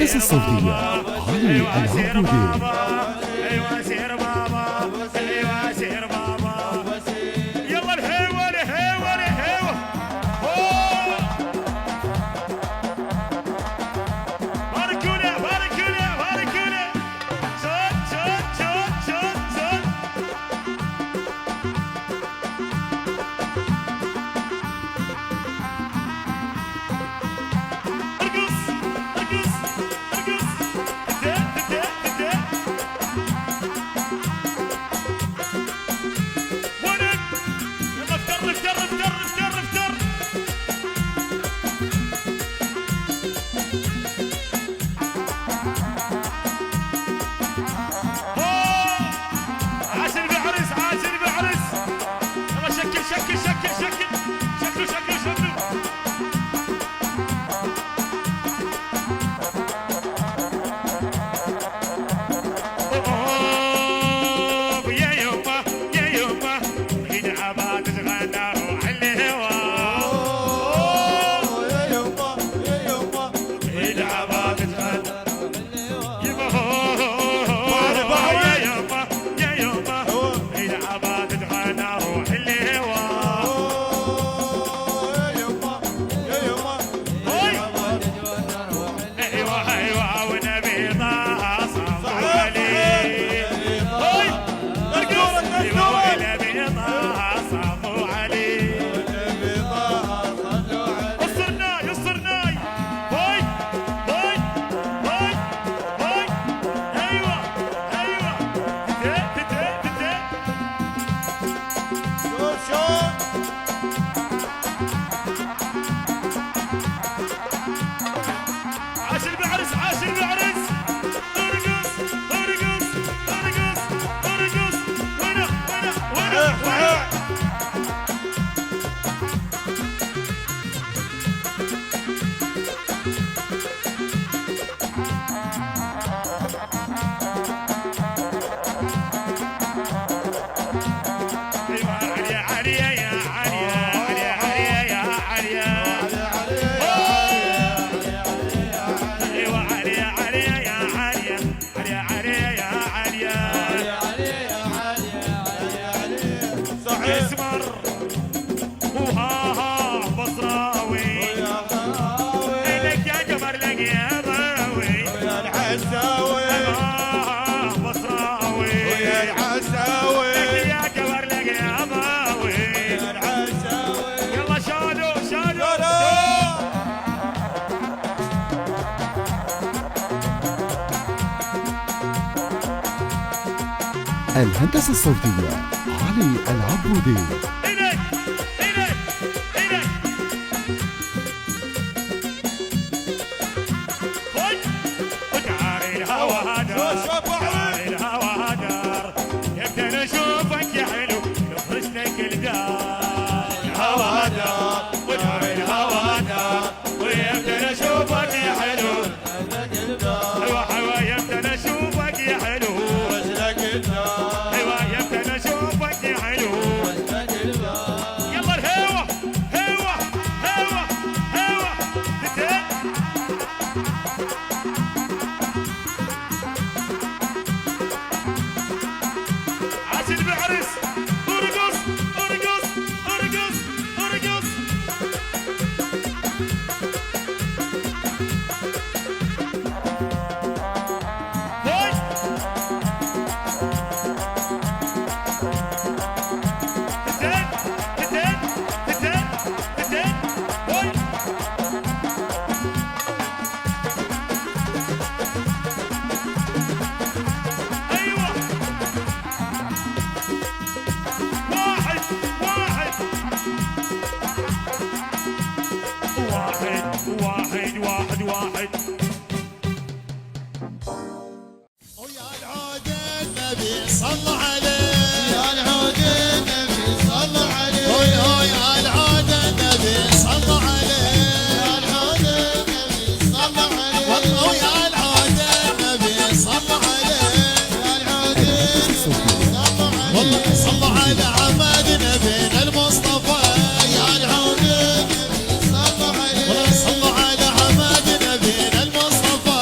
الهندسة الصوتية علي العبودي. ايوه سير بابا، ايوه سير بابا، يلا الهيوه الهيوه الهيوه. باركونا باركونا باركونا، شوت شوت شوت شوت شوت. ارقص ارقص ارقص، تدق تدق تدق. ولد يلا افتر افتر افتر افتر افتر. عاش البعرس عاش البعرس. يلا شكل شكل شكل شكل شكله شكله شكله. يا يما يا يما، يدعبها تتغنى روح الهوا. يا يما يا يما، يدعبها تتغنى يما. بعد يا يما يا يما، يدعبها تتغنى روح الهوا. يا يما يا يما، ايوه ايوه ونبي طه صلوا عليه. ارقص ايوه ونبي طه صلوا عليه. يسرناي يسرناي، هاي هاي هاي هاي. ايوه ايوه تدق تدق تدق. شوف شوف عاش البعرس عاش البعرس. ارقص ارقص ارقص ارقص. وينه وينه وينه وينه. صحيح. ايوه عليا عليا يا عليا عليا عليا يا عليا. ايوه عليا عليا يا عليا عليا عليا يا عليا. صحيح. اسمر وها ها بصراوي، لك يا جمر لك يا ضاوي. يا العساوي بصراوي يا العساوي يا جمر لك يا ضاوي. يا العساوي. يلا شالو شالو. الهندسة الصوتية علي العبودي. إيدك إيدك إيدك. خد وتعالي الهوا هدار، تعالي الهوا هدار. يبدأ نشوفك يا حلو نفرش لك الدار. الهوا هدار وتعالي الهوا هدار، ويبدأ نشوفك يا حلو. ايوه ايوه يبدأ نشوفك يا حلو. ايوه يبدأ نشوفك يا حلو. يلا الهوا هوا هوا هوا تدق. عاش البعرس. ارقص ارقص ارقص ارقص. هاي تدق تدق تدق تدق. هاي ايوه واحد واحد واحد واحد واحد واحد. ويا العود النبي صلى عليه، يا العود النبي صلى عليه، ويا العود النبي صلى عليه، يا العود النبي صلى عليه، والله ويا العود النبي صلى عليه، يا العود النبي صلى عليه، والله صلى على عماد نبينا المصطفى، يا العود النبي صلى عليه، والله صلى على عماد نبينا المصطفى.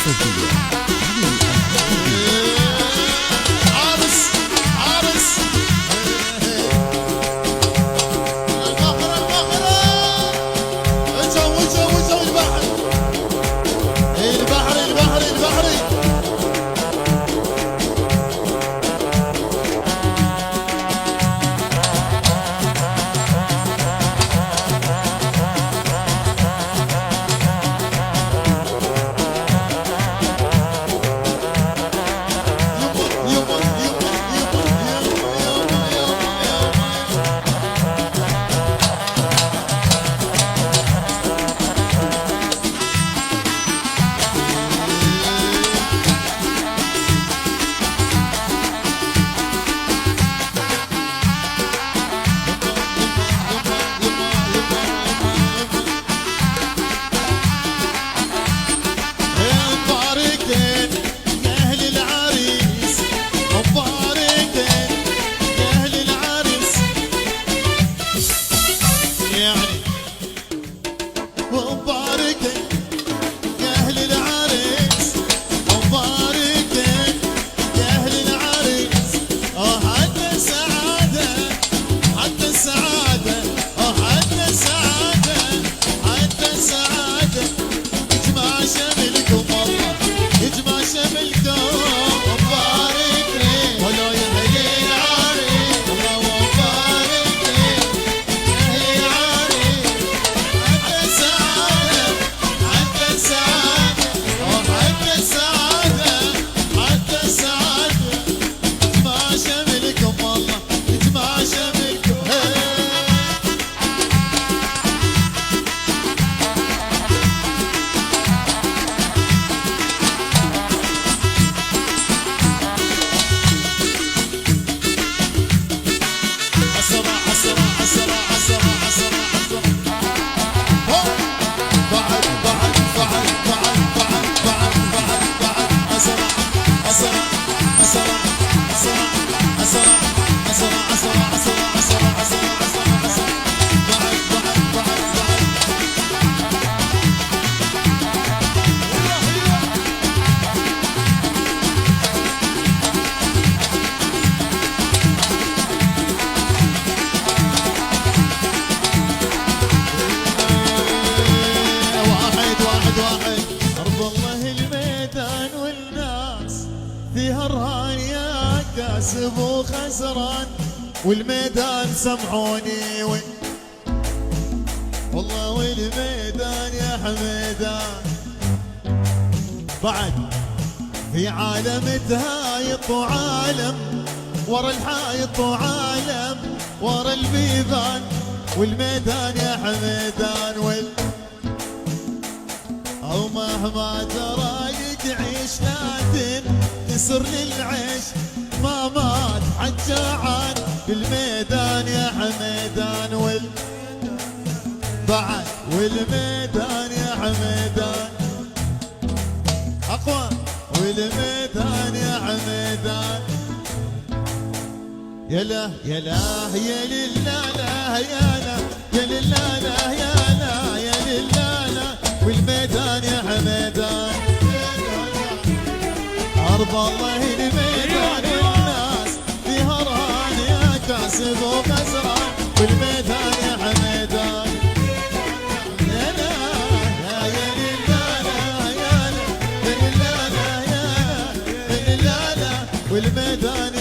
الصوتية علي العبودي. عارس عارس البحر البحر وجو البحر البحر البحر البحر كاسب وخسران والميدان سمعوني والله والميدان يا حميدان بعد في عالم تهايط وعالم ورا الحايط وعالم ورا البيبان والميدان يا حميدان أو مهما ترايد عيش لا تنكسر للعيش ما مات حجاعان بالميدان يا حميدان بعد والميدان يا حميدان أقوى والميدان يا حميدان يا لا يا لا يا لله لا يا لا يا لله لا يا لا يا لله لا والميدان يا حميدان أرض الله الميدان والناس فيها رهان يا كاسب وخسران والميدان يا حميدان يا لا يا لله لا يا لا يا لله لا يا لله لا والميدان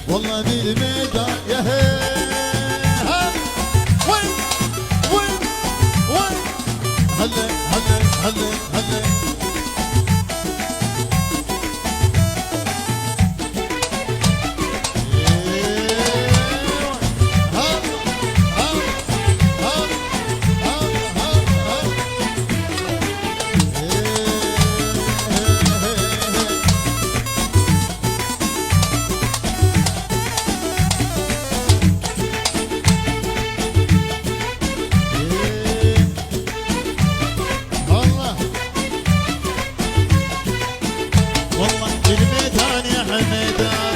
والله بالميدان يا هي وين وين وين هلا هلا هلا هلا والله بالميدان يا حميدان